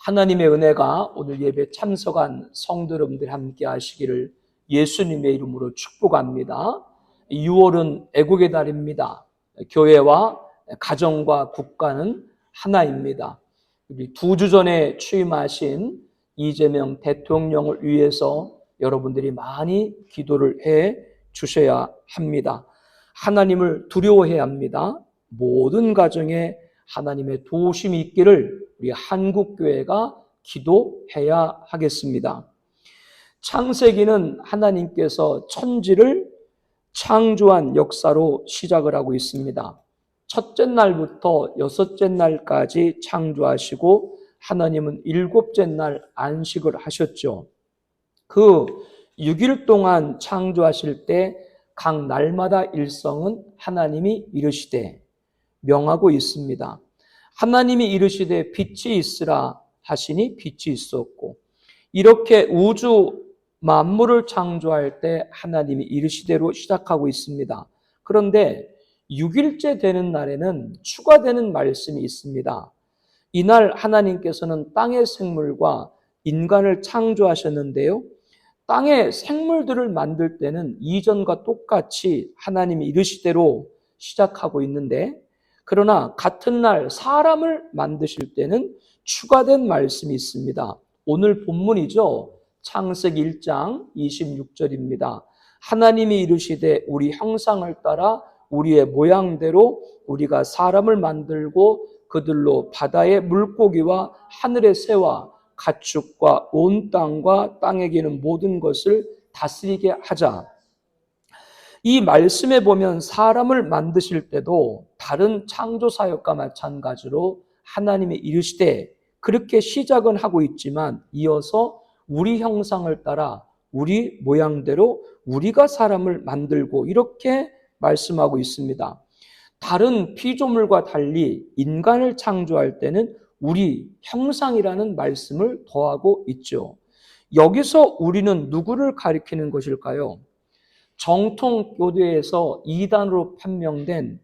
하나님의 은혜가 오늘 예배 참석한 성도 여러분들 함께 하시기를 예수님의 이름으로 축복합니다. 6월은 애국의 달입니다. 교회와 가정과 국가는 하나입니다. 우리 2주 전에 취임하신 이재명 대통령을 위해서 여러분들이 많이 기도를 해 주셔야 합니다. 하나님을 두려워해야 합니다. 모든 가정에 하나님의 도우심이 있기를 우리 한국교회가 기도해야 하겠습니다. 창세기는 하나님께서 천지를 창조한 역사로 시작을 하고 있습니다. 첫째 날부터 여섯째 날까지 창조하시고 하나님은 일곱째 날 안식을 하셨죠. 그 6일 동안 창조하실 때 각 날마다 일성은 하나님이 이르시되 명하고 있습니다. 하나님이 이르시되 빛이 있으라 하시니 빛이 있었고, 이렇게 우주 만물을 창조할 때 하나님이 이르시대로 시작하고 있습니다. 그런데 6일째 되는 날에는 추가되는 말씀이 있습니다. 이날 하나님께서는 땅의 생물과 인간을 창조하셨는데요. 땅의 생물들을 만들 때는 이전과 똑같이 하나님이 이르시대로 시작하고 있는데, 그러나 같은 날 사람을 만드실 때는 추가된 말씀이 있습니다. 오늘 본문이죠. 창세기 1장 26절입니다. 하나님이 이르시되 우리 형상을 따라 우리의 모양대로 우리가 사람을 만들고 그들로 바다의 물고기와 하늘의 새와 가축과 온 땅과 땅에 기는 모든 것을 다스리게 하자. 이 말씀에 보면 사람을 만드실 때도 다른 창조 사역과 마찬가지로 하나님이 이르시되 그렇게 시작은 하고 있지만 이어서 우리 형상을 따라 우리 모양대로 우리가 사람을 만들고 이렇게 말씀하고 있습니다. 다른 피조물과 달리 인간을 창조할 때는 우리 형상이라는 말씀을 더하고 있죠. 여기서 우리는 누구를 가리키는 것일까요? 정통 교회에서 이단으로 판명된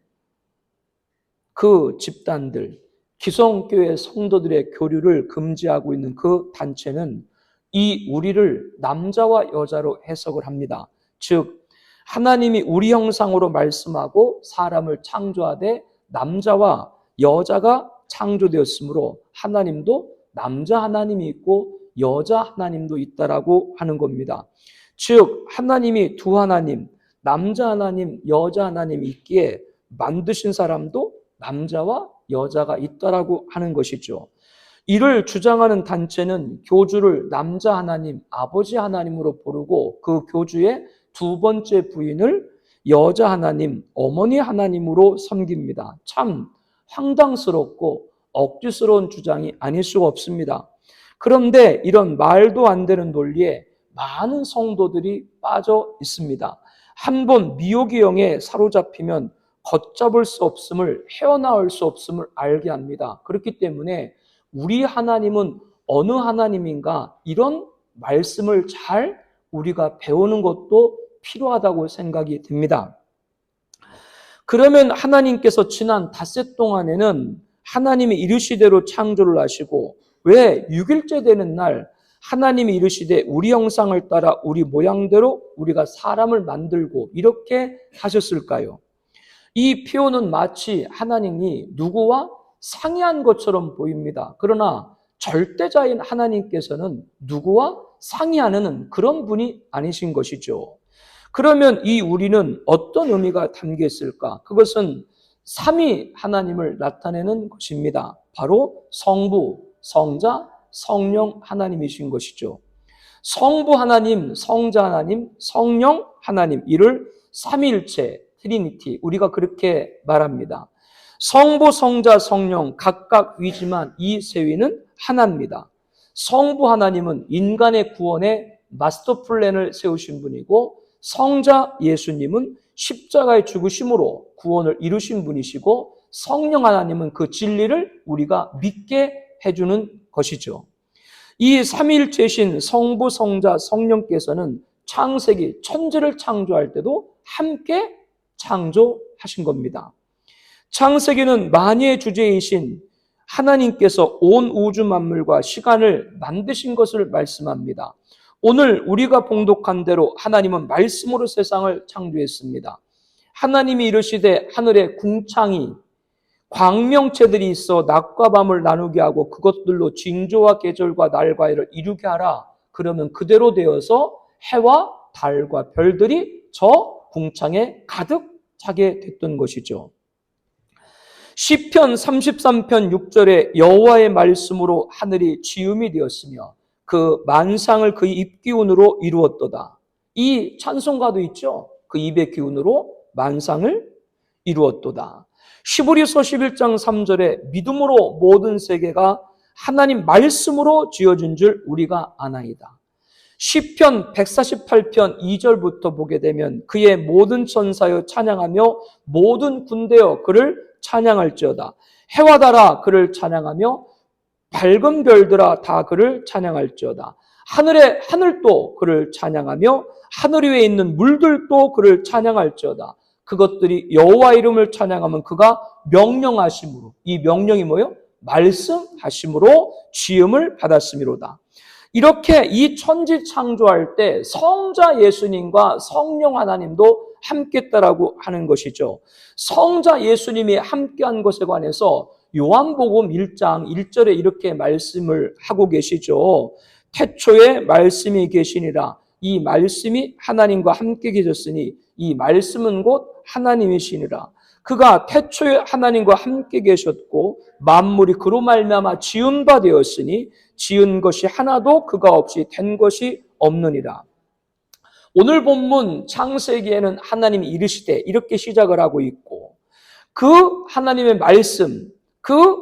그 집단들, 기성교회 성도들의 교류를 금지하고 있는 그 단체는 이 우리를 남자와 여자로 해석을 합니다. 즉 하나님이 우리 형상으로 말씀하고 사람을 창조하되 남자와 여자가 창조되었으므로 하나님도 남자 하나님이 있고 여자 하나님도 있다라고 하는 겁니다. 즉 하나님이 두 하나님, 남자 하나님, 여자 하나님이 있기에 만드신 사람도 남자와 여자가 있다라고 하는 것이죠. 이를 주장하는 단체는 교주를 남자 하나님, 아버지 하나님으로 부르고 그 교주의 두 번째 부인을 여자 하나님, 어머니 하나님으로 섬깁니다. 참 황당스럽고 억지스러운 주장이 아닐 수가 없습니다. 그런데 이런 말도 안 되는 논리에 많은 성도들이 빠져 있습니다. 한번 미혹의 영에 사로잡히면 걷잡을 수 없음을, 헤어나올 수 없음을 알게 합니다. 그렇기 때문에 우리 하나님은 어느 하나님인가 이런 말씀을 잘 우리가 배우는 것도 필요하다고 생각이 듭니다. 그러면 하나님께서 지난 닷새 동안에는 하나님이 이르시대로 창조를 하시고 왜 6일째 되는 날 하나님이 이르시되 우리 형상을 따라 우리 모양대로 우리가 사람을 만들고 이렇게 하셨을까요? 이 표현은 마치 하나님이 누구와 상의한 것처럼 보입니다. 그러나 절대자인 하나님께서는 누구와 상의하는 그런 분이 아니신 것이죠. 그러면 이 우리는 어떤 의미가 담겨 있을까? 그것은 삼위 하나님을 나타내는 것입니다. 바로 성부, 성자, 성령 하나님이신 것이죠. 성부 하나님, 성자 하나님, 성령 하나님, 이를 삼위일체, 트리니티, 우리가 그렇게 말합니다. 성부, 성자, 성령 각각 위지만 이 세 위는 하나입니다. 성부 하나님은 인간의 구원에 마스터 플랜을 세우신 분이고 성자 예수님은 십자가의 죽으심으로 구원을 이루신 분이시고 성령 하나님은 그 진리를 우리가 믿게 해주는 것이죠. 이 삼위일체신 성부, 성자, 성령께서는 창세기 천지를 창조할 때도 함께 창조하신 겁니다. 창세기는 만유의 주제이신 하나님께서 온 우주 만물과 시간을 만드신 것을 말씀합니다. 오늘 우리가 봉독한 대로 하나님은 말씀으로 세상을 창조했습니다. 하나님이 이르시되 하늘에 궁창이 광명체들이 있어 낮과 밤을 나누게 하고 그것들로 징조와 계절과 날과 해를 이루게 하라. 그러면 그대로 되어서 해와 달과 별들이 저 궁창에 가득 차게 됐던 것이죠. 시편 33편 6절에 여호와의 말씀으로 하늘이 지음이 되었으며 그 만상을 그의 입기운으로 이루었도다. 이 찬송가도 있죠. 그 입의 기운으로 만상을 이루었도다. 시브리서 11장 3절에 믿음으로 모든 세계가 하나님 말씀으로 지어진 줄 우리가 아나이다. 시편 148편 2절부터 보게 되면 그의 모든 천사여 찬양하며 모든 군대여 그를 찬양할지어다. 해와 달아 그를 찬양하며 밝은 별들아 다 그를 찬양할지어다. 하늘의 하늘도 그를 찬양하며 하늘 위에 있는 물들도 그를 찬양할지어다. 그것들이 여호와 이름을 찬양하면 그가 명령하심으로, 이 명령이 뭐예요? 말씀하심으로 지음을 받았음이로다. 이렇게 이 천지 창조할 때 성자 예수님과 성령 하나님도 함께했다라고 하는 것이죠. 성자 예수님이 함께한 것에 관해서 요한복음 1장 1절에 이렇게 말씀을 하고 계시죠. 태초에 말씀이 계시니라. 이 말씀이 하나님과 함께 계셨으니 이 말씀은 곧 하나님이시니라. 그가 태초에 하나님과 함께 계셨고 만물이 그로 말미암아 지은 바 되었으니 지은 것이 하나도 그가 없이 된 것이 없느니라. 오늘 본문 창세기에는 하나님이 이르시되 이렇게 시작을 하고 있고 그 하나님의 말씀, 그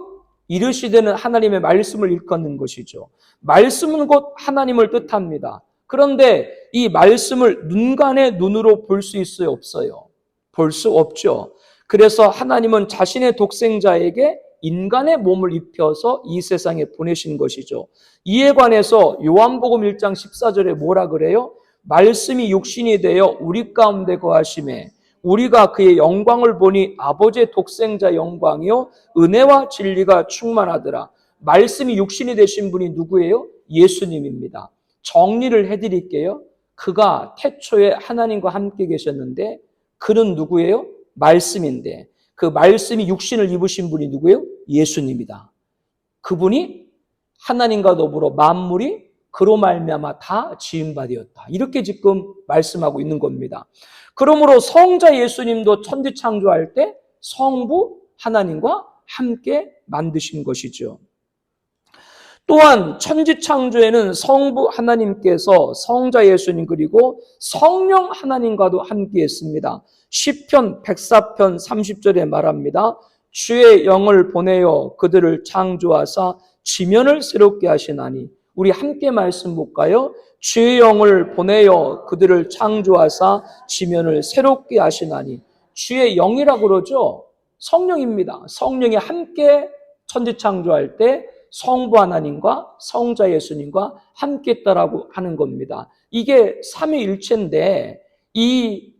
이르시되는 하나님의 말씀을 일컫는 것이죠. 말씀은 곧 하나님을 뜻합니다. 그런데 이 말씀을 눈간의 눈으로 볼 수 있어요? 없어요? 볼 수 없죠. 그래서 하나님은 자신의 독생자에게 인간의 몸을 입혀서 이 세상에 보내신 것이죠. 이에 관해서 요한복음 1장 14절에 뭐라 그래요? 말씀이 육신이 되어 우리 가운데 거하심에 우리가 그의 영광을 보니 아버지의 독생자 영광이요 은혜와 진리가 충만하더라. 말씀이 육신이 되신 분이 누구예요? 예수님입니다. 정리를 해드릴게요. 그가 태초에 하나님과 함께 계셨는데 그는 누구예요? 말씀인데 그 말씀이 육신을 입으신 분이 누구예요? 예수님이다. 그분이 하나님과 더불어 만물이 그로 말미암아 다 지은 바 되었다. 이렇게 지금 말씀하고 있는 겁니다. 그러므로 성자 예수님도 천지 창조할 때 성부 하나님과 함께 만드신 것이죠. 또한 천지 창조에는 성부 하나님께서 성자 예수님 그리고 성령 하나님과도 함께 했습니다. 시편 104편 30절에 말합니다. 주의 영을 보내어 그들을 창조하사 지면을 새롭게 하시나니. 우리 함께 말씀 볼까요? 주의 영을 보내어 그들을 창조하사 지면을 새롭게 하시나니. 주의 영이라고 그러죠. 성령입니다. 성령이 함께 천지 창조할 때 성부 하나님과 성자 예수님과 함께 했다라고 하는 겁니다. 이게 삼위일체인데 이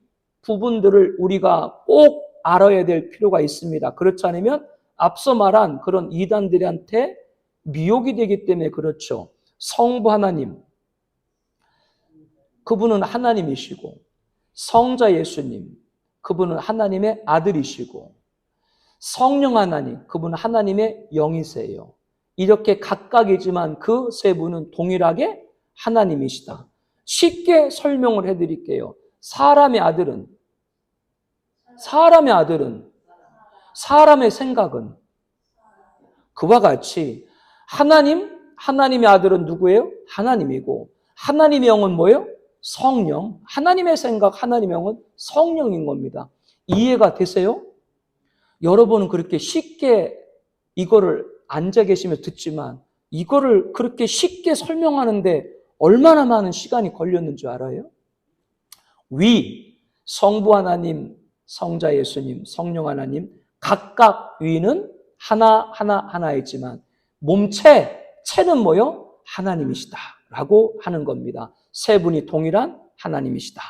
부분들을 우리가 꼭 알아야 될 필요가 있습니다. 그렇지 않으면 앞서 말한 그런 이단들한테 미혹이 되기 때문에 그렇죠. 성부 하나님, 그분은 하나님이시고 성자 예수님, 그분은 하나님의 아들이시고 성령 하나님, 그분은 하나님의 영이세요. 이렇게 각각이지만 그 세 분은 동일하게 하나님이시다. 쉽게 설명을 해드릴게요. 사람의 아들은 사람의 생각은 그와 같이 하나님의 아들은 누구예요? 하나님이고 하나님의 영은 뭐예요? 성령. 하나님의 생각, 하나님의 영은 성령인 겁니다. 이해가 되세요? 여러분은 그렇게 쉽게 이거를 앉아 계시며 듣지만 이거를 그렇게 쉽게 설명하는데 얼마나 많은 시간이 걸렸는 줄 알아요? 성부 하나님, 성자 예수님, 성령 하나님 각각 위는 하나이지만 체는 뭐요? 하나님이시다 라고 하는 겁니다. 세 분이 동일한 하나님이시다.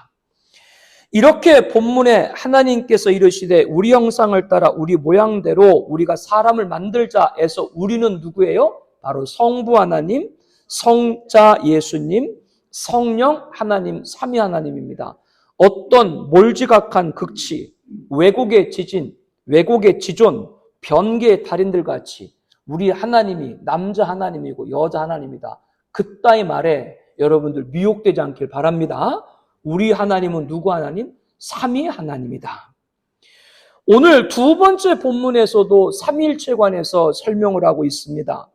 이렇게 본문에 하나님께서 이르시되 우리 형상을 따라 우리 모양대로 우리가 사람을 만들자 해서 우리는 누구예요? 바로 성부 하나님, 성자 예수님, 성령 하나님, 삼위 하나님입니다. 어떤 몰지각한 극치, 왜곡의 지진, 왜곡의 지존, 변개의 달인들 같이 우리 하나님이 남자 하나님이고 여자 하나님이다. 그따위 말에 여러분들 미혹되지 않길 바랍니다. 우리 하나님은 누구 하나님? 삼위 하나님이다. 오늘 두 번째 본문에서도 삼위일체에 관해서 설명을 하고 있습니다.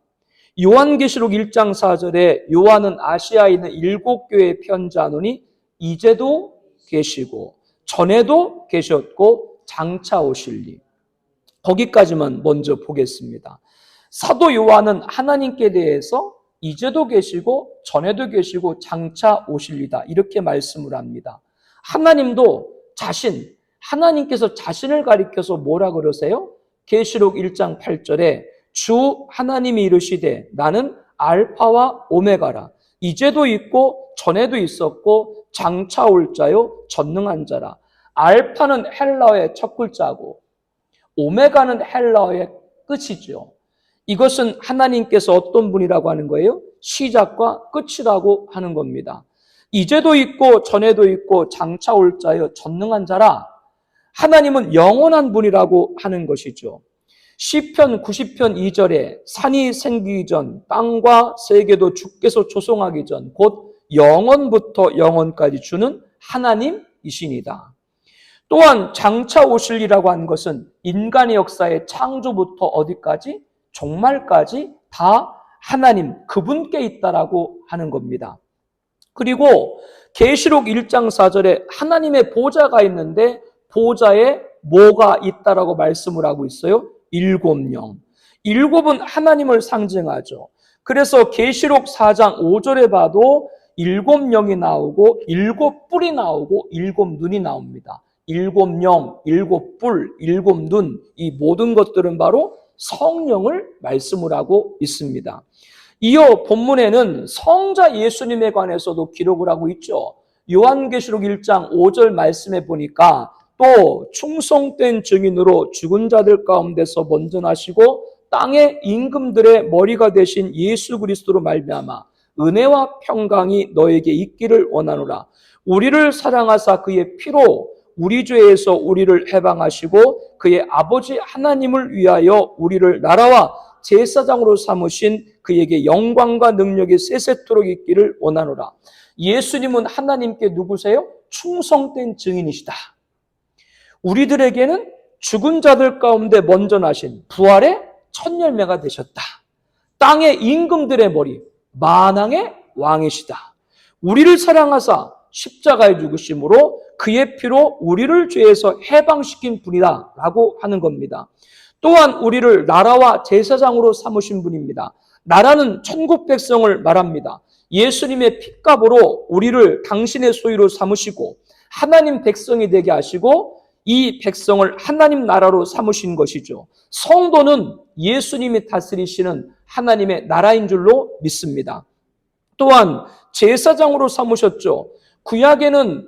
요한계시록 1장 4절에 요한은 아시아에 있는 7교회에 편지하노니 이제도 계시고 전에도 계셨고 장차 오실리. 거기까지만 먼저 보겠습니다. 사도 요한은 하나님께 대해서 이제도 계시고 전에도 계시고 장차 오실리다 이렇게 말씀을 합니다. 하나님도 하나님께서 자신을 가리켜서 뭐라 그러세요? 계시록 1장 8절에 주 하나님이 이르시되 나는 알파와 오메가라. 이제도 있고 전에도 있었고 장차 올 자요 전능한 자라. 알파는 헬라어의 첫 글자고 오메가는 헬라어의 끝이죠. 이것은 하나님께서 어떤 분이라고 하는 거예요? 시작과 끝이라고 하는 겁니다. 이제도 있고 전에도 있고 장차 올 자여 전능한 자라. 하나님은 영원한 분이라고 하는 것이죠. 시편 90편 2절에 산이 생기기 전 땅과 세계도 주께서 조성하기 전 곧 영원부터 영원까지 주는 하나님이시니다. 또한 장차 오실이라고 하는 것은 인간의 역사의 창조부터 어디까지? 종말까지 다 하나님 그분께 있다라고 하는 겁니다. 그리고 계시록 1장 4절에 하나님의 보좌가 있는데 보좌에 뭐가 있다라고 말씀을 하고 있어요? 7명. 7은 하나님을 상징하죠. 그래서 계시록 4장 5절에 봐도 7명이 나오고 7뿔이 나오고 7눈이 나옵니다. 7명, 7뿔, 7눈 이 모든 것들은 바로 성령을 말씀을 하고 있습니다. 이어 본문에는 성자 예수님에 관해서도 기록을 하고 있죠. 요한계시록 1장 5절 말씀에 보니까 또 충성된 증인으로 죽은 자들 가운데서 먼저 나시고 땅의 임금들의 머리가 되신 예수 그리스도로 말미암아 은혜와 평강이 너에게 있기를 원하노라. 우리를 사랑하사 그의 피로 우리 죄에서 우리를 해방하시고 그의 아버지 하나님을 위하여 우리를 나라와 제사장으로 삼으신 그에게 영광과 능력이 세세토록 있기를 원하노라. 예수님은 하나님께 누구세요? 충성된 증인이시다. 우리들에게는 죽은 자들 가운데 먼저 나신 부활의 첫 열매가 되셨다. 땅의 임금들의 머리, 만왕의 왕이시다. 우리를 사랑하사 십자가에 죽으심으로 그의 피로 우리를 죄에서 해방시킨 분이다 라고 하는 겁니다. 또한 우리를 나라와 제사장으로 삼으신 분입니다. 나라는 천국 백성을 말합니다. 예수님의 핏값으로 우리를 당신의 소유로 삼으시고 하나님 백성이 되게 하시고 이 백성을 하나님 나라로 삼으신 것이죠. 성도는 예수님이 다스리시는 하나님의 나라인 줄로 믿습니다. 또한 제사장으로 삼으셨죠. 구약에는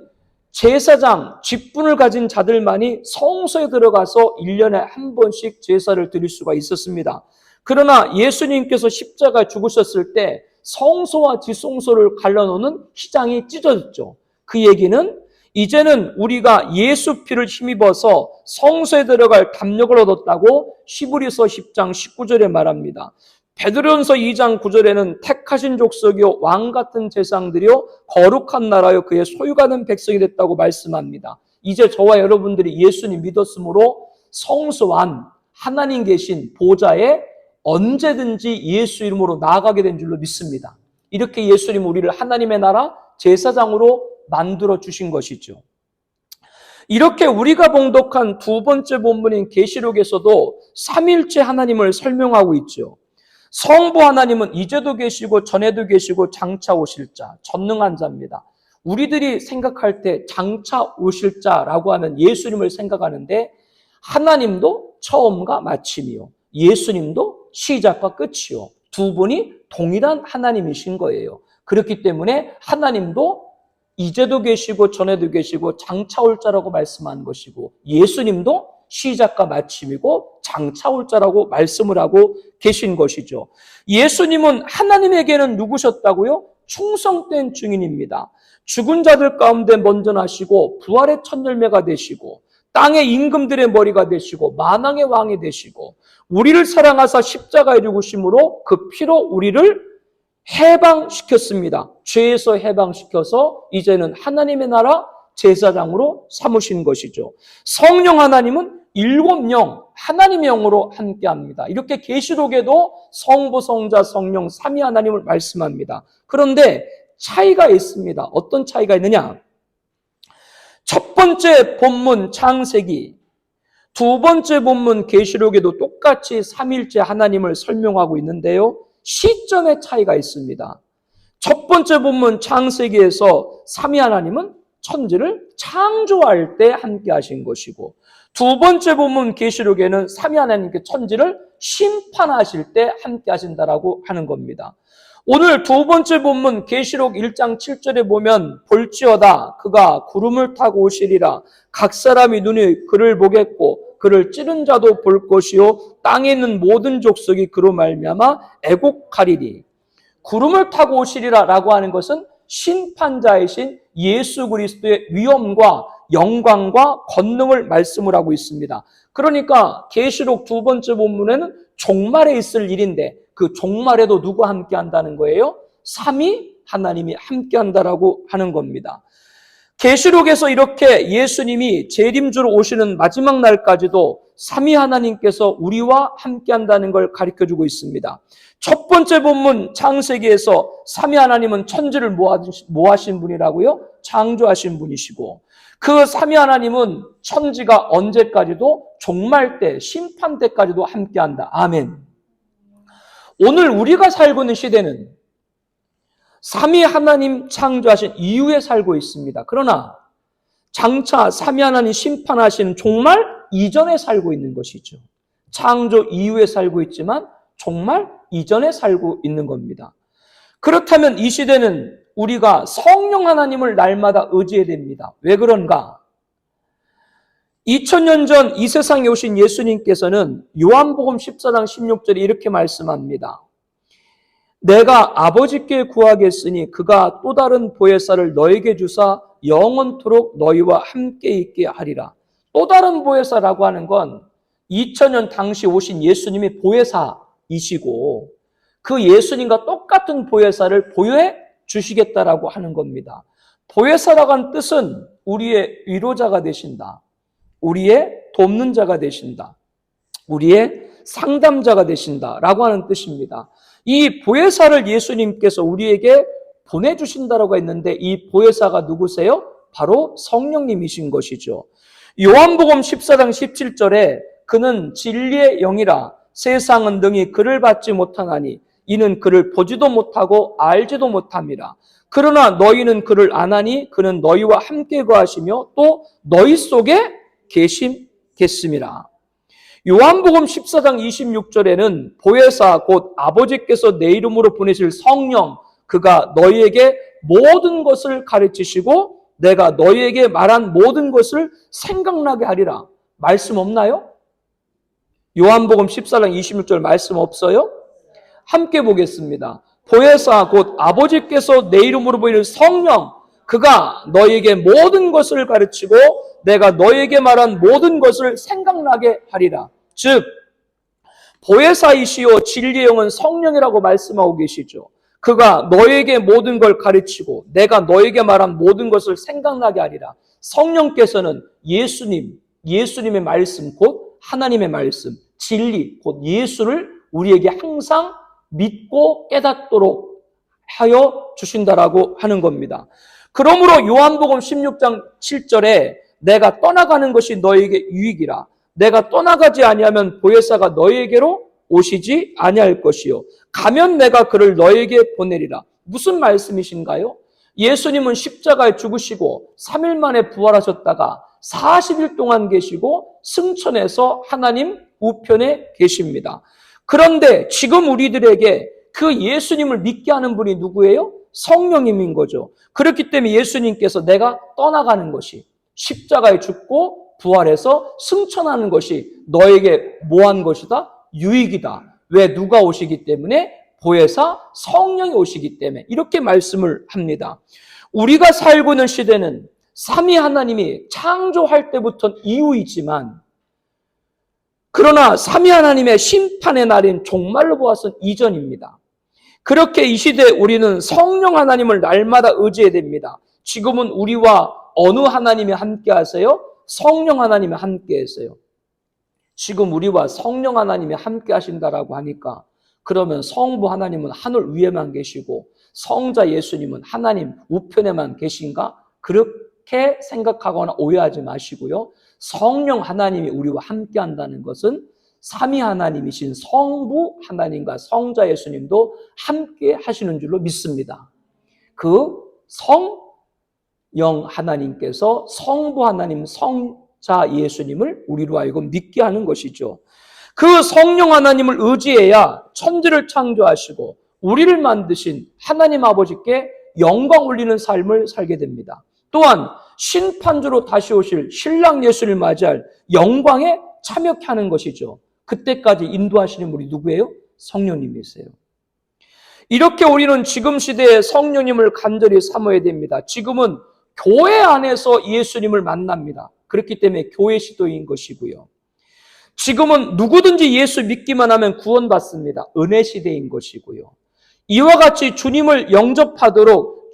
제사장, 직분을 가진 자들만이 성소에 들어가서 1년에 한 번씩 제사를 드릴 수가 있었습니다. 그러나 예수님께서 십자가에 죽으셨을 때 성소와 지성소를 갈라놓는 휘장이 찢어졌죠. 그 얘기는 이제는 우리가 예수 피를 힘입어서 성소에 들어갈 담력을 얻었다고 히브리서 10장 19절에 말합니다. 베드로전서 2장 9절에는 택하신 족속이요 왕 같은 제사장들이요 거룩한 나라요 그의 소유가 된 백성이 됐다고 말씀합니다. 이제 저와 여러분들이 예수님 믿었으므로 성소한 하나님 계신 보좌에 언제든지 예수 이름으로 나아가게 된 줄로 믿습니다. 이렇게 예수님 우리를 하나님의 나라 제사장으로 만들어 주신 것이죠. 이렇게 우리가 봉독한 두 번째 본문인 계시록에서도 삼위일체 하나님을 설명하고 있죠. 성부 하나님은 이제도 계시고 전에도 계시고 장차 오실 자, 전능한 자입니다. 우리들이 생각할 때 장차 오실 자라고 하면 예수님을 생각하는데 하나님도 처음과 마침이요. 예수님도 시작과 끝이요. 두 분이 동일한 하나님이신 거예요. 그렇기 때문에 하나님도 이제도 계시고 전에도 계시고 장차 올 자라고 말씀한 것이고, 예수님도 시작과 마침이고 장차 올 자라고 말씀을 하고 계신 것이죠. 예수님은 하나님에게는 누구셨다고요? 충성된 증인입니다. 죽은 자들 가운데 먼저 나시고 부활의 첫 열매가 되시고 땅의 임금들의 머리가 되시고 만왕의 왕이 되시고 우리를 사랑하사 십자가에 죽으심으로 그 피로 우리를 해방시켰습니다. 죄에서 해방시켜서 이제는 하나님의 나라 제사장으로 삼으신 것이죠. 성령 하나님은 7명 하나님의 영으로 함께합니다. 이렇게 계시록에도 성부, 성자, 성령 삼위 하나님을 말씀합니다. 그런데 차이가 있습니다. 어떤 차이가 있느냐? 첫 번째 본문 창세기, 두 번째 본문 계시록에도 똑같이 삼일째 하나님을 설명하고 있는데요. 시점의 차이가 있습니다. 첫 번째 본문 창세기에서 삼위 하나님은 천지를 창조할 때 함께 하신 것이고, 두 번째 본문 계시록에는 삼위 하나님께 천지를 심판하실 때 함께 하신다라고 하는 겁니다. 오늘 두 번째 본문 계시록 1장 7절에 보면 볼지어다 그가 구름을 타고 오시리라. 각 사람이 눈이 그를 보겠고 그를 찌른 자도 볼 것이요 땅에 있는 모든 족속이 그로 말미암아 애곡하리리. 구름을 타고 오시리라 라고 하는 것은 심판자이신 예수 그리스도의 위엄과 영광과 권능을 말씀을 하고 있습니다. 그러니까 계시록 두 번째 본문에는 종말에 있을 일인데 그 종말에도 누가 함께 한다는 거예요? 삼위 하나님이 함께 한다라고 하는 겁니다. 계시록에서 이렇게 예수님이 재림주로 오시는 마지막 날까지도 삼위 하나님께서 우리와 함께 한다는 걸 가르쳐주고 있습니다. 첫 번째 본문 창세기에서 삼위 하나님은 천지를 뭐하신 분이라고요? 창조하신 분이시고, 그 삼위 하나님은 천지가 언제까지도 종말 때, 심판 때까지도 함께한다. 아멘. 오늘 우리가 살고 있는 시대는 삼위 하나님 창조하신 이후에 살고 있습니다. 그러나 장차 삼위 하나님 심판하시는 종말 이전에 살고 있는 것이죠. 창조 이후에 살고 있지만 종말 이전에 살고 있는 겁니다. 그렇다면 이 시대는 우리가 성령 하나님을 날마다 의지해야 됩니다. 왜 그런가? 2000년 전 이 세상에 오신 예수님께서는 요한복음 14장 16절에 이렇게 말씀합니다. 내가 아버지께 구하겠으니 그가 또 다른 보혜사를 너에게 주사 영원토록 너희와 함께 있게 하리라. 또 다른 보혜사라고 하는 건 2000년 당시 오신 예수님이 보혜사이시고 그 예수님과 똑같은 보혜사를 보여해 주시겠다라고 하는 겁니다. 보혜사라고 하는 뜻은 우리의 위로자가 되신다. 우리의 돕는 자가 되신다. 우리의 상담자가 되신다라고 하는 뜻입니다. 이 보혜사를 예수님께서 우리에게 보내주신다라고 했는데 이 보혜사가 누구세요? 바로 성령님이신 것이죠. 요한복음 14장 17절에 그는 진리의 영이라 세상은 능히 그를 받지 못하나니 이는 그를 보지도 못하고 알지도 못함이라. 그러나 너희는 그를 아나니 그는 너희와 함께 거하시며 또 너희 속에 계심겠습니다. 요한복음 14장 26절에는 보혜사 곧 아버지께서 내 이름으로 보내실 성령 그가 너희에게 모든 것을 가르치시고 내가 너희에게 말한 모든 것을 생각나게 하리라. 말씀 없나요? 요한복음 14장 26절 말씀 없어요? 함께 보겠습니다. 보혜사 곧 아버지께서 내 이름으로 보이는 성령 그가 너희에게 모든 것을 가르치고 내가 너희에게 말한 모든 것을 생각나게 하리라. 즉 보혜사이시요 진리의 영은 성령이라고 말씀하고 계시죠. 그가 너희에게 모든 걸 가르치고 내가 너희에게 말한 모든 것을 생각나게 하리라. 성령께서는 예수님의 말씀 곧 하나님의 말씀, 진리 곧 예수를 우리에게 항상 믿고 깨닫도록 하여 주신다라고 하는 겁니다. 그러므로 요한복음 16장 7절에 내가 떠나가는 것이 너에게 유익이라. 내가 떠나가지 아니하면 보혜사가 너에게로 오시지 아니할 것이요. 가면 내가 그를 너에게 보내리라. 무슨 말씀이신가요? 예수님은 십자가에 죽으시고 3일 만에 부활하셨다가 40일 동안 계시고 승천해서 하나님 우편에 계십니다. 그런데 지금 우리들에게 그 예수님을 믿게 하는 분이 누구예요? 성령님인 거죠. 그렇기 때문에 예수님께서 내가 떠나가는 것이, 십자가에 죽고 부활해서 승천하는 것이 너에게 뭐한 것이다? 유익이다. 왜? 누가 오시기 때문에? 보혜사 성령이 오시기 때문에. 이렇게 말씀을 합니다. 우리가 살고 있는 시대는 삼위 하나님이 창조할 때부터 이후이지만, 그러나 삼위 하나님의 심판의 날인 종말로 보아서는 이전입니다. 그렇게 이 시대에 우리는 성령 하나님을 날마다 의지해야 됩니다. 지금은 우리와 어느 하나님이 함께 하세요? 성령 하나님이 함께 하세요. 지금 우리와 성령 하나님이 함께 하신다라고 하니까, 그러면 성부 하나님은 하늘 위에만 계시고 성자 예수님은 하나님 우편에만 계신가? 그렇게 생각하거나 오해하지 마시고요. 성령 하나님이 우리와 함께 한다는 것은 삼위 하나님이신 성부 하나님과 성자 예수님도 함께 하시는 줄로 믿습니다. 그 성령 하나님께서 성부 하나님, 성자 예수님을 우리로 하여금 믿게 하는 것이죠. 그 성령 하나님을 의지해야 천지를 창조하시고 우리를 만드신 하나님 아버지께 영광 올리는 삶을 살게 됩니다. 또한 심판주로 다시 오실 신랑 예수를 맞이할 영광에 참여케 하는 것이죠. 그때까지 인도하시는 분이 누구예요? 성령님이세요. 이렇게 우리는 지금 시대에 성령님을 간절히 삼아야 됩니다. 지금은 교회 안에서 예수님을 만납니다. 그렇기 때문에 교회 시도인 것이고요. 지금은 누구든지 예수 믿기만 하면 구원받습니다. 은혜 시대인 것이고요. 이와 같이 주님을 영접하도록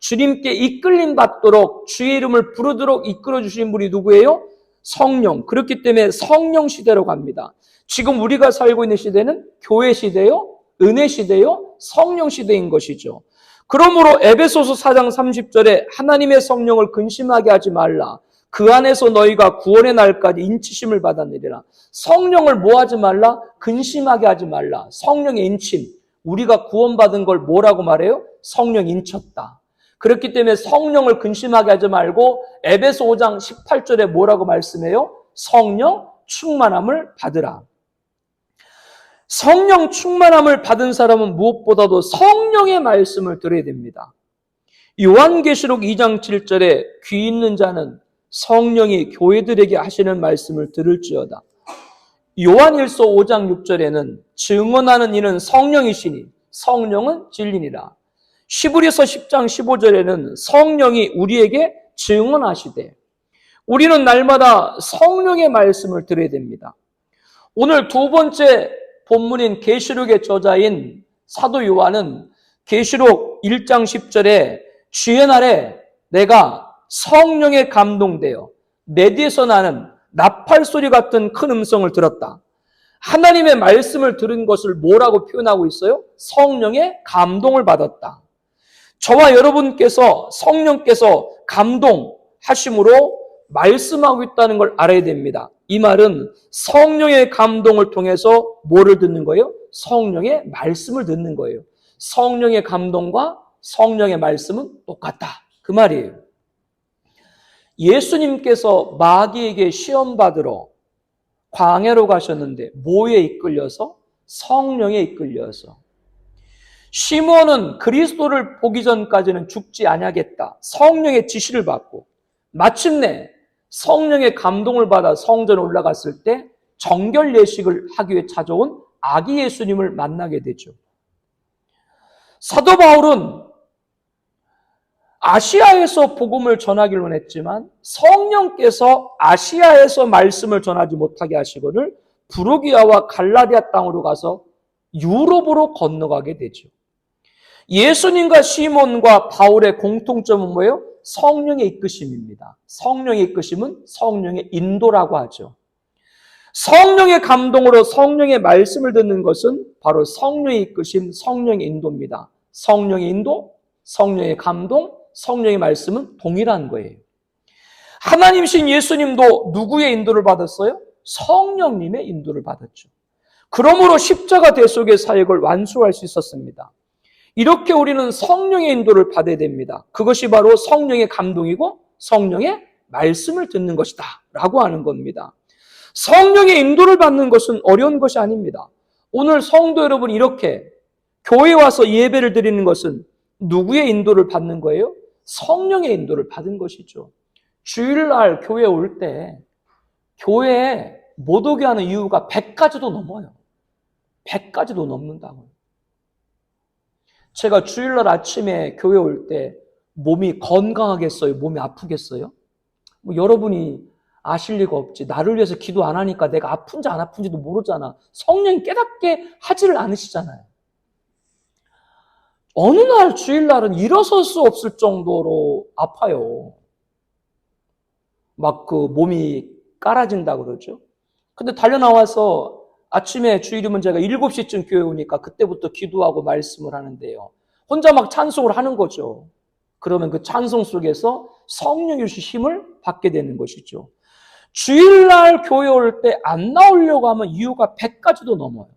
주님께 이끌림 받도록 주의 이름을 부르도록 이끌어 주신 분이 누구예요? 성령. 그렇기 때문에 성령 시대로 갑니다. 지금 우리가 살고 있는 시대는 교회 시대요, 은혜 시대요, 성령 시대인 것이죠. 그러므로 에베소서 4장 30절에 하나님의 성령을 근심하게 하지 말라. 그 안에서 너희가 구원의 날까지 인치심을 받았느니라. 성령을 뭐 하지 말라? 근심하게 하지 말라. 성령의 인침. 우리가 구원받은 걸 뭐라고 말해요? 성령 인쳤다. 그렇기 때문에 성령을 근심하게 하지 말고 에베소 5장 18절에 뭐라고 말씀해요? 성령 충만함을 받으라. 성령 충만함을 받은 사람은 무엇보다도 성령의 말씀을 들어야 됩니다. 요한계시록 2장 7절에 귀 있는 자는 성령이 교회들에게 하시는 말씀을 들을지어다. 요한일서 5장 6절에는 증언하는 이는 성령이시니 성령은 진리니라. 시브리서 10장 15절에는 성령이 우리에게 증언하시되, 우리는 날마다 성령의 말씀을 들어야 됩니다. 오늘 두 번째 본문인 계시록의 저자인 사도 요한은 계시록 1장 10절에 주의 날에 내가 성령에 감동되어 내 뒤에서 나는 나팔 소리 같은 큰 음성을 들었다. 하나님의 말씀을 들은 것을 뭐라고 표현하고 있어요? 성령의 감동을 받았다. 저와 여러분께서 성령께서 감동하심으로 말씀하고 있다는 걸 알아야 됩니다. 이 말은 성령의 감동을 통해서 뭐를 듣는 거예요? 성령의 말씀을 듣는 거예요. 성령의 감동과 성령의 말씀은 똑같다. 그 말이에요. 예수님께서 마귀에게 시험받으러 광야로 가셨는데 뭐에 이끌려서? 성령에 이끌려서. 시몬은 그리스도를 보기 전까지는 죽지 아니하겠다. 성령의 지시를 받고 마침내 성령의 감동을 받아 성전에 올라갔을 때 정결 예식을 하기 위해 찾아온 아기 예수님을 만나게 되죠. 사도 바울은 아시아에서 복음을 전하기로 했지만 성령께서 아시아에서 말씀을 전하지 못하게 하시거늘 부르기아와 갈라디아 땅으로 가서 유럽으로 건너가게 되죠. 예수님과 시몬과 바울의 공통점은 뭐예요? 성령의 이끄심입니다. 성령의 이끄심은 성령의 인도라고 하죠. 성령의 감동으로 성령의 말씀을 듣는 것은 바로 성령의 이끄심, 성령의 인도입니다. 성령의 인도, 성령의 감동, 성령의 말씀은 동일한 거예요. 하나님이신 예수님도 누구의 인도를 받았어요? 성령님의 인도를 받았죠. 그러므로 십자가 대속의 사역을 완수할 수 있었습니다. 이렇게 우리는 성령의 인도를 받아야 됩니다. 그것이 바로 성령의 감동이고 성령의 말씀을 듣는 것이다 라고 하는 겁니다. 성령의 인도를 받는 것은 어려운 것이 아닙니다. 오늘 성도 여러분, 이렇게 교회에 와서 예배를 드리는 것은 누구의 인도를 받는 거예요? 성령의 인도를 받은 것이죠. 주일날 교회에 올 때 교회에 못 오게 하는 이유가 100가지도 넘어요. 100가지도 넘는다고요. 제가 주일날 아침에 교회 올 때 몸이 건강하겠어요? 몸이 아프겠어요? 뭐 여러분이 아실 리가 없지. 나를 위해서 기도 안 하니까 내가 아픈지 안 아픈지도 모르잖아. 성령이 깨닫게 하지를 않으시잖아요. 어느 날 주일날은 일어설 수 없을 정도로 아파요. 막 그 몸이 깔아진다 그러죠. 근데 달려나와서 아침에 주일이면 제가 7시쯤 교회 오니까 그때부터 기도하고 말씀을 하는데요. 혼자 막 찬송을 하는 거죠. 그러면 그 찬송 속에서 성령이 주신 힘을 받게 되는 것이죠. 주일날 교회 올 때 안 나오려고 하면 이유가 100가지도 넘어요.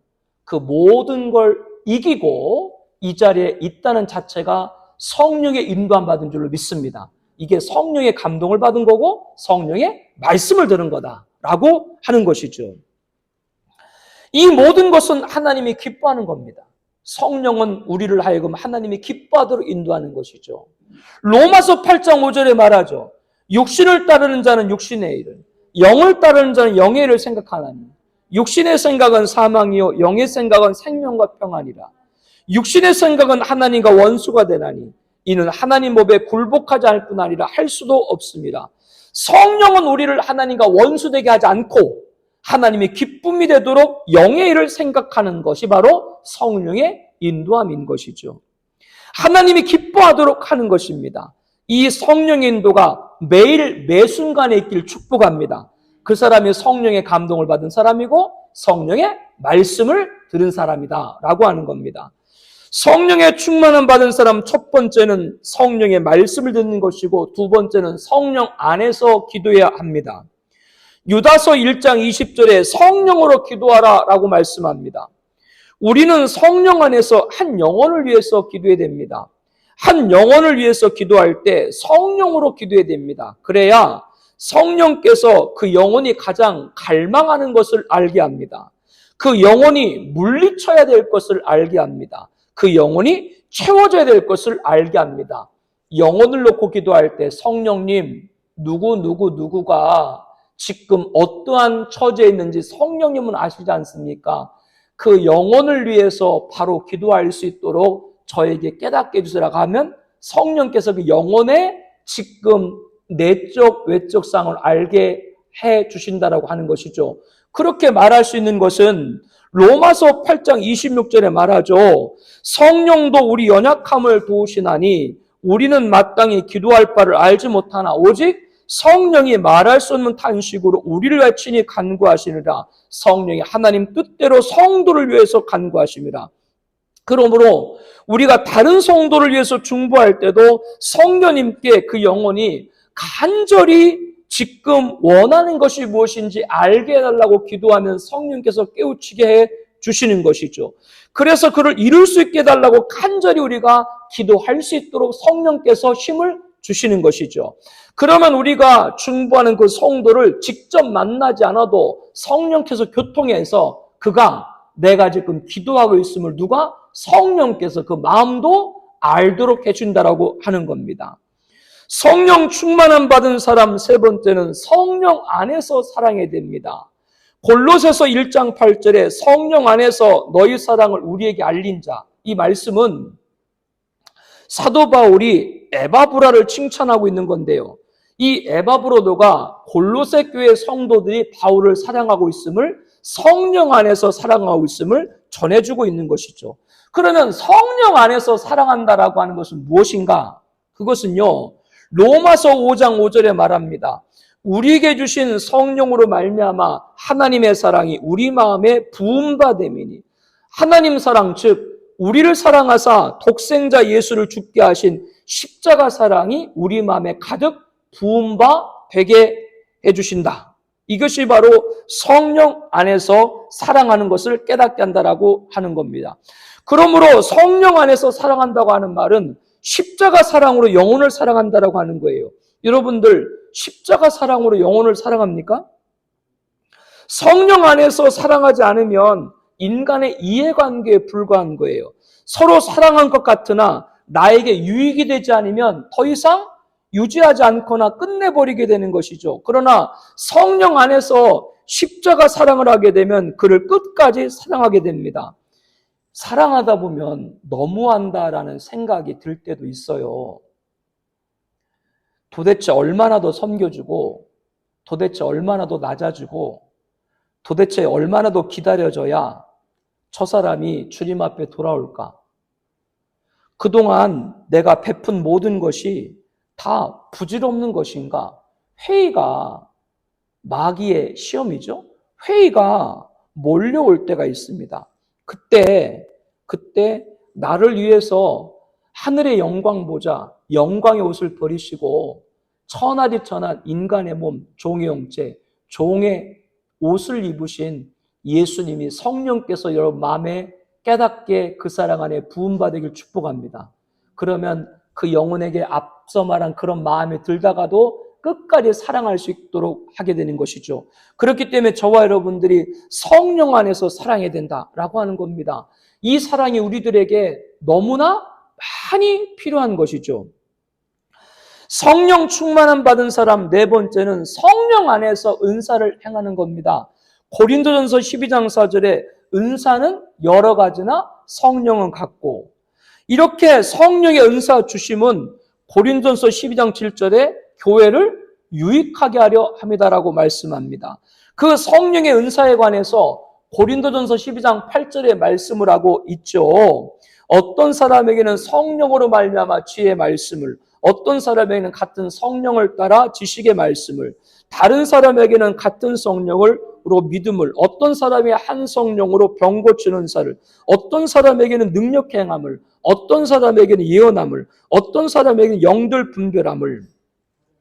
그 모든 걸 이기고 이 자리에 있다는 자체가 성령의 인도함 받은 줄로 믿습니다. 이게 성령의 감동을 받은 거고 성령의 말씀을 들은 거다라고 하는 것이죠. 이 모든 것은 하나님이 기뻐하는 겁니다. 성령은 우리를 하여금 하나님이 기뻐하도록 인도하는 것이죠. 로마서 8장 5절에 말하죠. 육신을 따르는 자는 육신의 일을, 영을 따르는 자는 영의 일을 생각하나니 육신의 생각은 사망이요 영의 생각은 생명과 평안이라. 육신의 생각은 하나님과 원수가 되나니 이는 하나님 법에 굴복하지 않을 뿐 아니라 할 수도 없습니다. 성령은 우리를 하나님과 원수되게 하지 않고 하나님이 기쁨이 되도록 영의 일을 생각하는 것이 바로 성령의 인도함인 것이죠. 하나님이 기뻐하도록 하는 것입니다. 이 성령의 인도가 매일 매 순간에 있길 축복합니다. 그 사람이 성령의 감동을 받은 사람이고 성령의 말씀을 들은 사람이다 라고 하는 겁니다. 성령의 충만함 받은 사람 첫 번째는 성령의 말씀을 듣는 것이고 두 번째는 성령 안에서 기도해야 합니다. 유다서 1장 20절에 성령으로 기도하라 라고 말씀합니다. 우리는 성령 안에서 한 영혼을 위해서 기도해야 됩니다. 한 영혼을 위해서 기도할 때 성령으로 기도해야 됩니다. 그래야 성령께서 그 영혼이 가장 갈망하는 것을 알게 합니다. 그 영혼이 물리쳐야 될 것을 알게 합니다. 그 영혼이 채워져야 될 것을 알게 합니다. 영혼을 놓고 기도할 때 성령님, 누구가 지금 어떠한 처지에 있는지 성령님은 아시지 않습니까? 그 영혼을 위해서 바로 기도할 수 있도록 저에게 깨닫게 해주시라고 하면 성령께서 그 영혼의 지금 내적 외적 상을 알게 해 주신다라고 하는 것이죠. 그렇게 말할 수 있는 것은 로마서 8장 26절에 말하죠. 성령도 우리 연약함을 도우시나니 우리는 마땅히 기도할 바를 알지 못하나 오직 성령이 말할 수 없는 탄식으로 우리를 외치니 간구하시느라. 성령이 하나님 뜻대로 성도를 위해서 간구하십니다. 그러므로 우리가 다른 성도를 위해서 중보할 때도 성령님께 그 영혼이 간절히 지금 원하는 것이 무엇인지 알게 해달라고 기도하면 성령께서 깨우치게 해 주시는 것이죠. 그래서 그를 이룰 수 있게 해달라고 간절히 우리가 기도할 수 있도록 성령께서 힘을 주시는 것이죠. 그러면 우리가 중보하는 그 성도를 직접 만나지 않아도 성령께서 교통해서 그가 내가 지금 기도하고 있음을 누가? 성령께서 그 마음도 알도록 해준다라고 하는 겁니다. 성령 충만함 받은 사람 세 번째는 성령 안에서 사랑해야 됩니다. 골로새서 1장 8절에 성령 안에서 너희 사랑을 우리에게 알린 자, 이 말씀은 사도 바울이 에바브라를 칭찬하고 있는 건데요. 이 에바브로도가 골로새 교회 성도들이 바울을 사랑하고 있음을 성령 안에서 사랑하고 있음을 전해주고 있는 것이죠. 그러면 성령 안에서 사랑한다라고 하는 것은 무엇인가? 그것은요. 로마서 5장 5절에 말합니다. 우리에게 주신 성령으로 말미암아 하나님의 사랑이 우리 마음에 부음받음이니 하나님 사랑 즉 우리를 사랑하사 독생자 예수를 죽게 하신 십자가 사랑이 우리 마음에 가득 부음바 되게 해주신다. 이것이 바로 성령 안에서 사랑하는 것을 깨닫게 한다라고 하는 겁니다. 그러므로 성령 안에서 사랑한다고 하는 말은 십자가 사랑으로 영혼을 사랑한다라고 하는 거예요. 여러분들 십자가 사랑으로 영혼을 사랑합니까? 성령 안에서 사랑하지 않으면 인간의 이해관계에 불과한 거예요. 서로 사랑한 것 같으나 나에게 유익이 되지 않으면 더 이상 유지하지 않거나 끝내버리게 되는 것이죠. 그러나 성령 안에서 십자가 사랑을 하게 되면 그를 끝까지 사랑하게 됩니다. 사랑하다 보면 너무한다라는 생각이 들 때도 있어요. 도대체 얼마나 더 섬겨주고, 도대체 얼마나 더 낮아주고, 도대체 얼마나 더 기다려줘야 저 사람이 주님 앞에 돌아올까? 그동안 내가 베푼 모든 것이 다 부질없는 것인가? 회의가 마귀의 시험이죠. 회의가 몰려올 때가 있습니다. 그때 나를 위해서 하늘의 영광 보자 영광의 옷을 버리시고 천하디 천한 인간의 몸, 종의 형체, 종의 옷을 입으신 예수님이 성령께서 여러분 마음에 깨닫게 그 사랑 안에 부음받으길 축복합니다. 그러면 그 영혼에게 앞서 말한 그런 마음에 들다가도 끝까지 사랑할 수 있도록 하게 되는 것이죠. 그렇기 때문에 저와 여러분들이 성령 안에서 사랑해야 된다라고 하는 겁니다. 이 사랑이 우리들에게 너무나 많이 필요한 것이죠. 성령 충만함 받은 사람 네 번째는 성령 안에서 은사를 행하는 겁니다. 고린도전서 12장 4절에 은사는 여러 가지나 성령은 같고, 이렇게 성령의 은사 주심은 고린도전서 12장 7절에 교회를 유익하게 하려 합니다라고 말씀합니다. 그 성령의 은사에 관해서 고린도전서 12장 8절에 말씀을 하고 있죠. 어떤 사람에게는 성령으로 말미암아 지혜의 말씀을, 어떤 사람에게는 같은 성령을 따라 지식의 말씀을, 다른 사람에게는 같은 성령으로 믿음을, 어떤 사람이 한 성령으로 병 고치는 은사를, 어떤 사람에게는 능력 행함을, 어떤 사람에게는 예언함을, 어떤 사람에게는 영들 분별함을,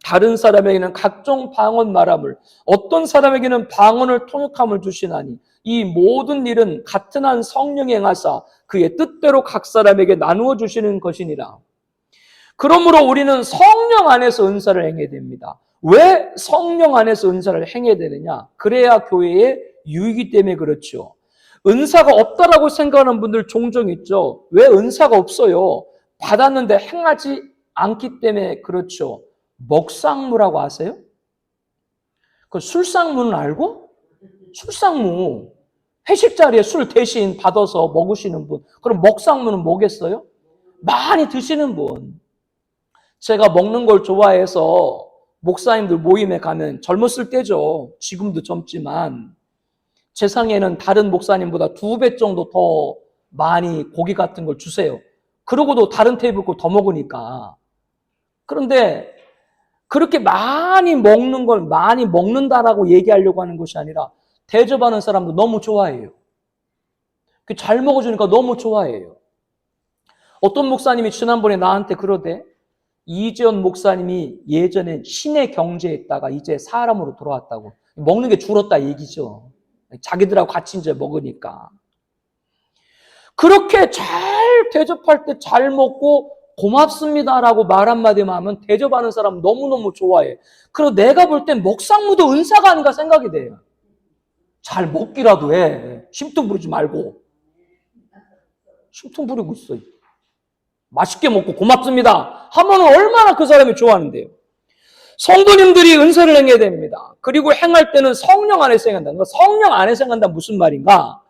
다른 사람에게는 각종 방언 말함을, 어떤 사람에게는 방언을 통역함을 주시나니 이 모든 일은 같은 한 성령이 행하사 그의 뜻대로 각 사람에게 나누어 주시는 것이니라. 그러므로 우리는 성령 안에서 은사를 행해야 됩니다. 왜 성령 안에서 은사를 행해야 되느냐? 그래야 교회에 유익이기 때문에 그렇죠. 은사가 없다라고 생각하는 분들 종종 있죠. 왜 은사가 없어요? 받았는데 행하지 않기 때문에 그렇죠. 먹상무라고 아세요? 그 술상무는 알고? 술상무. 회식 자리에 술 대신 받아서 먹으시는 분. 그럼 먹상무는 뭐겠어요? 많이 드시는 분. 제가 먹는 걸 좋아해서 목사님들 모임에 가면 젊었을 때죠. 지금도 젊지만 제 상에는 다른 목사님보다 2배 정도 더 많이 고기 같은 걸 주세요. 그러고도 다른 테이블 거 더 먹으니까. 그런데 그렇게 많이 먹는 걸 많이 먹는다라고 얘기하려고 하는 것이 아니라 대접하는 사람도 너무 좋아해요. 잘 먹어주니까 너무 좋아해요. 어떤 목사님이 지난번에 나한테 그러대. 이재현 목사님이 예전에 신의 경제했다가 이제 사람으로 돌아왔다고. 먹는 게 줄었다 얘기죠. 자기들하고 같이 이제 먹으니까. 그렇게 잘 대접할 때 잘 먹고 고맙습니다라고 말 한마디만 하면 대접하는 사람 너무너무 좋아해. 그리고 내가 볼 땐 먹상무도 은사가 아닌가 생각이 돼요. 잘 먹기라도 해. 심통 부리지 말고. 심통 부리고 있어. 맛있게 먹고 고맙습니다 하면 얼마나 그 사람이 좋아하는데요. 성도님들이 은사를 행해야 됩니다. 그리고 행할 때는 성령 안에서 행한다. 성령 안에서 행한다 무슨 말인가?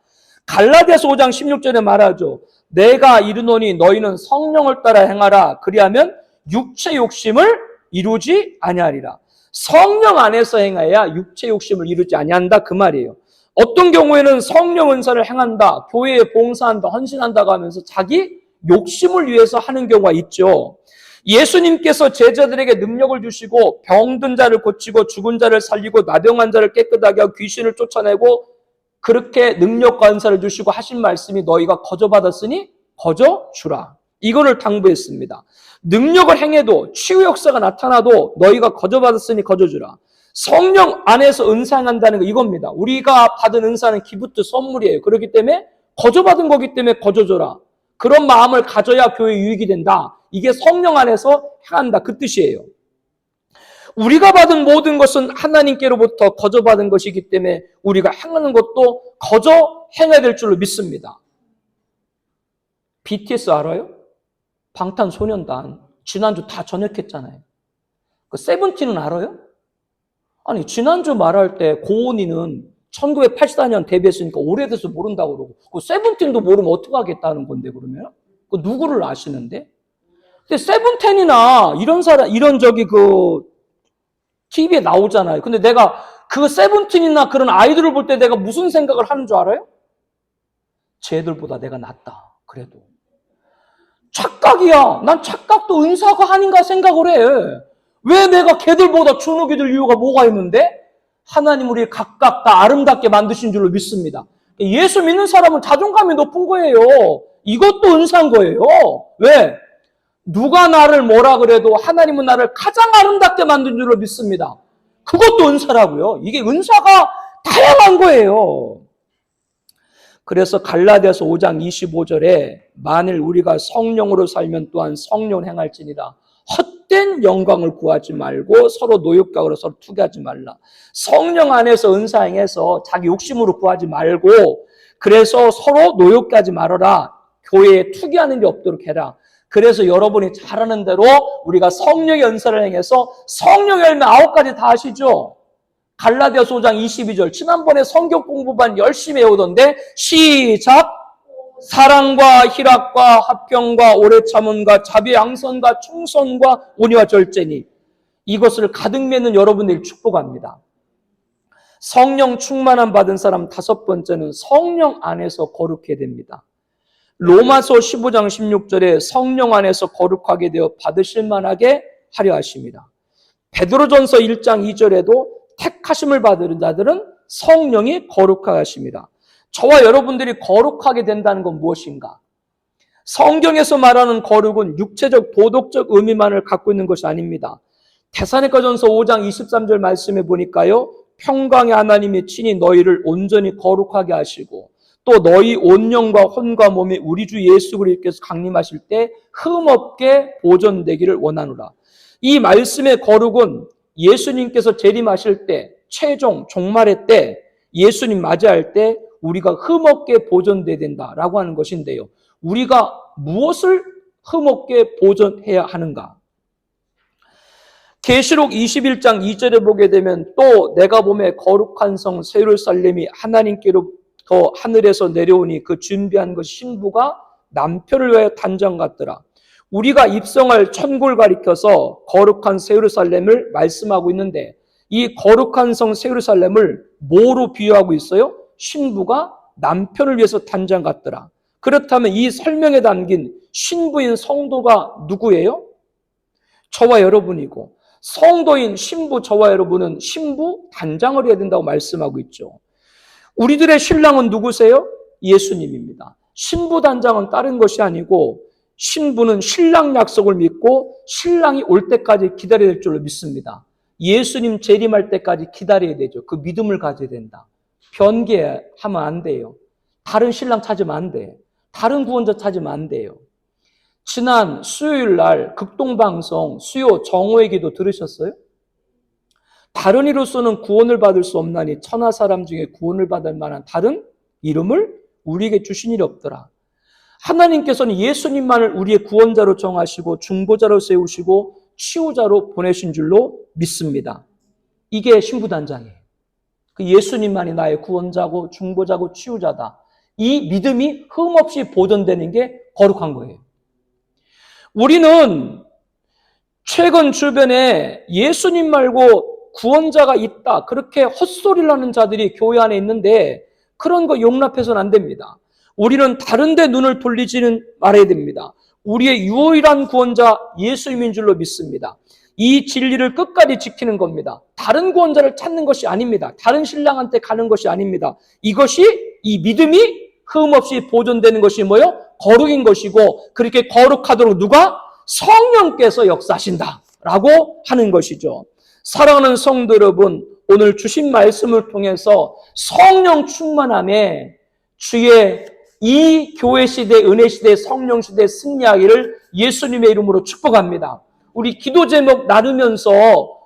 갈라디아서 5장 16절에 말하죠. 내가 이르노니 너희는 성령을 따라 행하라. 그리하면 육체 욕심을 이루지 아니하리라. 성령 안에서 행해야 육체 욕심을 이루지 아니한다 그 말이에요. 어떤 경우에는 성령 은사를 행한다, 교회에 봉사한다, 헌신한다고 하면서 자기 욕심을 위해서 하는 경우가 있죠. 예수님께서 제자들에게 능력을 주시고 병든 자를 고치고 죽은 자를 살리고 나병한 자를 깨끗하게 하고 귀신을 쫓아내고 그렇게 능력과 은사를 주시고 하신 말씀이 너희가 거저받았으니 거저주라. 이거를 당부했습니다. 능력을 행해도 치유 역사가 나타나도 너희가 거저받았으니 거저주라. 성령 안에서 은사한다는 거 이겁니다. 우리가 받은 은사는 기프트 선물이에요. 그렇기 때문에 거저받은 거기 때문에 거저줘라. 그런 마음을 가져야 교회 유익이 된다. 이게 성령 안에서 행한다 그 뜻이에요. 우리가 받은 모든 것은 하나님께로부터 거저받은 것이기 때문에 우리가 행하는 것도 거저 행해야 될 줄로 믿습니다. BTS 알아요? 방탄소년단. 지난주 다 전역했잖아요. 그 세븐틴은 알아요? 아니, 지난주 말할 때 고은이는 1984년 데뷔했으니까 오래돼서 모른다고 그러고, 그 세븐틴도 모르면 어떡하겠다는 건데, 그러면? 그 누구를 아시는데? 근데 세븐틴이나 이런 사람, 이런 TV에 나오잖아요. 근데 내가 그 세븐틴이나 그런 아이돌을 볼 때 내가 무슨 생각을 하는 줄 알아요? 쟤들보다 내가 낫다. 그래도. 착각이야. 난 착각도 은사가 아닌가 생각을 해. 왜 내가 걔들보다 주눅이 들 이유가 뭐가 있는데? 하나님 우리 각각 다 아름답게 만드신 줄로 믿습니다. 예수 믿는 사람은 자존감이 높은 거예요. 이것도 은사인 거예요. 왜? 누가 나를 뭐라 그래도 하나님은 나를 가장 아름답게 만든 줄로 믿습니다. 그것도 은사라고요. 이게 은사가 다양한 거예요. 그래서 갈라디아서 5장 25절에 만일 우리가 성령으로 살면 또한 성령을 행할지니라. 헛된 영광을 구하지 말고 서로 노역각으로 서로 투기하지 말라. 성령 안에서 은사 행해서 자기 욕심으로 구하지 말고 그래서 서로 노역하지 말아라. 교회에 투기하는 게 없도록 해라. 그래서 여러분이 잘하는 대로 우리가 성령의 은사를 행해서 성령 열매 9가지 다 아시죠? 갈라디아서 5장 22절 지난번에 성경 공부반 열심히 해오던데 시작! 사랑과 희락과 화평과 오래 참음과 자비 양선과 충성과 온유와 절제니 이것을 가득 맺는 여러분들이 축복합니다. 성령 충만함 받은 사람 5번째는 성령 안에서 거룩해야 됩니다. 로마서 15장 16절에 성령 안에서 거룩하게 되어 받으실 만하게 하려 하십니다. 베드로전서 1장 2절에도 택하심을 받은 자들은 성령이 거룩하게 하십니다. 저와 여러분들이 거룩하게 된다는 건 무엇인가? 성경에서 말하는 거룩은 육체적 도덕적 의미만을 갖고 있는 것이 아닙니다. 데살로니가전서 5장 23절 말씀에 보니까요. 평강의 하나님이 친히 너희를 온전히 거룩하게 하시고 또 너희 온 영과 혼과 몸이 우리 주 예수 그리스도께서 강림하실 때 흠없게 보존되기를 원하노라. 이 말씀의 거룩은 예수님께서 재림하실 때 최종 종말의 때 예수님 맞이할 때 우리가 흠없게 보존돼야 된다라고 하는 것인데요. 우리가 무엇을 흠없게 보존해야 하는가? 계시록 21장 2절에 보게 되면 또 내가 보매 거룩한 성 새 예루살렘이 하나님께로부터 하늘에서 내려오니 그 준비한 것 신부가 남편을 위하여 단장 같더라. 우리가 입성할 천국을 가리켜서 거룩한 새 예루살렘을 말씀하고 있는데 이 거룩한 성 새 예루살렘을 뭐로 비유하고 있어요? 신부가 남편을 위해서 단장 같더라. 그렇다면 이 설명에 담긴 신부인 성도가 누구예요? 저와 여러분이고 성도인 신부 저와 여러분은 신부 단장을 해야 된다고 말씀하고 있죠. 우리들의 신랑은 누구세요? 예수님입니다. 신부 단장은 다른 것이 아니고 신부는 신랑 약속을 믿고 신랑이 올 때까지 기다려야 될 줄로 믿습니다. 예수님 재림할 때까지 기다려야 되죠. 그 믿음을 가져야 된다. 변개하면 안 돼요. 다른 신랑 찾으면 안 돼. 다른 구원자 찾으면 안 돼요. 지난 수요일 날 극동방송 수요 정오의 기도 들으셨어요? 다른 이로서는 구원을 받을 수 없나니 천하 사람 중에 구원을 받을 만한 다른 이름을 우리에게 주신 일이 없더라. 하나님께서는 예수님만을 우리의 구원자로 정하시고 중보자로 세우시고 치유자로 보내신 줄로 믿습니다. 이게 신부단장이에요. 그 예수님만이 나의 구원자고 중보자고 치유자다. 이 믿음이 흠없이 보존되는 게 거룩한 거예요. 우리는 최근 주변에 예수님 말고 구원자가 있다. 그렇게 헛소리를 하는 자들이 교회 안에 있는데 그런 거 용납해서는 안 됩니다. 우리는 다른 데 눈을 돌리지는 말아야 됩니다. 우리의 유일한 구원자 예수님인 줄로 믿습니다. 이 진리를 끝까지 지키는 겁니다. 다른 구원자를 찾는 것이 아닙니다. 다른 신랑한테 가는 것이 아닙니다. 이것이 이 믿음이 흠없이 보존되는 것이 뭐예요? 거룩인 것이고 그렇게 거룩하도록 누가? 성령께서 역사하신다라고 하는 것이죠. 사랑하는 성도 여러분, 오늘 주신 말씀을 통해서 성령 충만함에 주의 이 교회 시대, 은혜 시대, 성령 시대 승리하기를 예수님의 이름으로 축복합니다. 우리 기도 제목 나누면서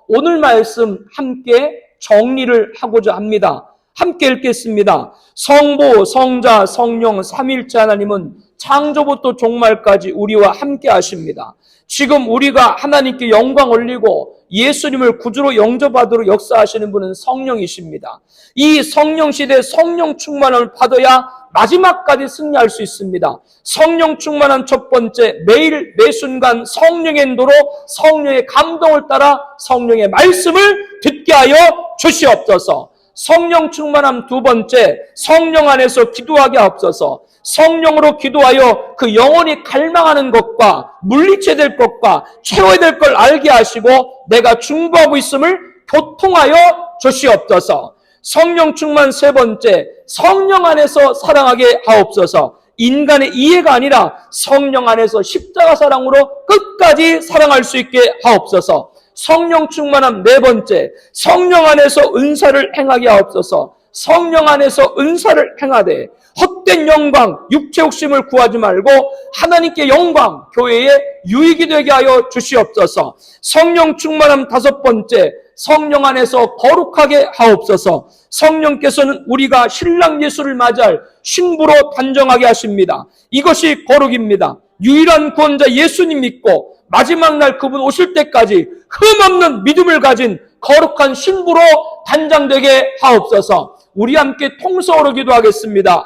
오늘 말씀 함께 정리를 하고자 합니다. 함께 읽겠습니다. 성부, 성자, 성령, 삼위일체 하나님은 창조부터 종말까지 우리와 함께 하십니다. 지금 우리가 하나님께 영광 올리고 예수님을 구주로 영접하도록 역사하시는 분은 성령이십니다. 이 성령 시대에 성령 충만함을 받아야 마지막까지 승리할 수 있습니다. 성령 충만한 첫 번째, 매일 매 순간 성령의 인도로 성령의 감동을 따라 성령의 말씀을 듣게 하여 주시옵소서. 성령 충만함 두 번째, 성령 안에서 기도하게 하옵소서. 성령으로 기도하여 그 영혼이 갈망하는 것과 물리쳐야 될 것과 채워야 될 걸 알게 하시고 내가 중보하고 있음을 교통하여 주시옵소서. 성령 충만 세 번째, 성령 안에서 사랑하게 하옵소서. 인간의 이해가 아니라 성령 안에서 십자가 사랑으로 끝까지 사랑할 수 있게 하옵소서. 성령 충만함 네 번째, 성령 안에서 은사를 행하게 하옵소서. 성령 안에서 은사를 행하되 헛된 영광, 육체 욕심을 구하지 말고 하나님께 영광, 교회에 유익이 되게 하여 주시옵소서. 성령 충만함 다섯 번째, 성령 안에서 거룩하게 하옵소서. 성령께서는 우리가 신랑 예수를 맞이할 신부로 단정하게 하십니다. 이것이 거룩입니다. 유일한 구원자 예수님 믿고 마지막 날 그분 오실 때까지 흠없는 믿음을 가진 거룩한 신부로 단장되게 하옵소서. 우리 함께 통성으로 기도하겠습니다.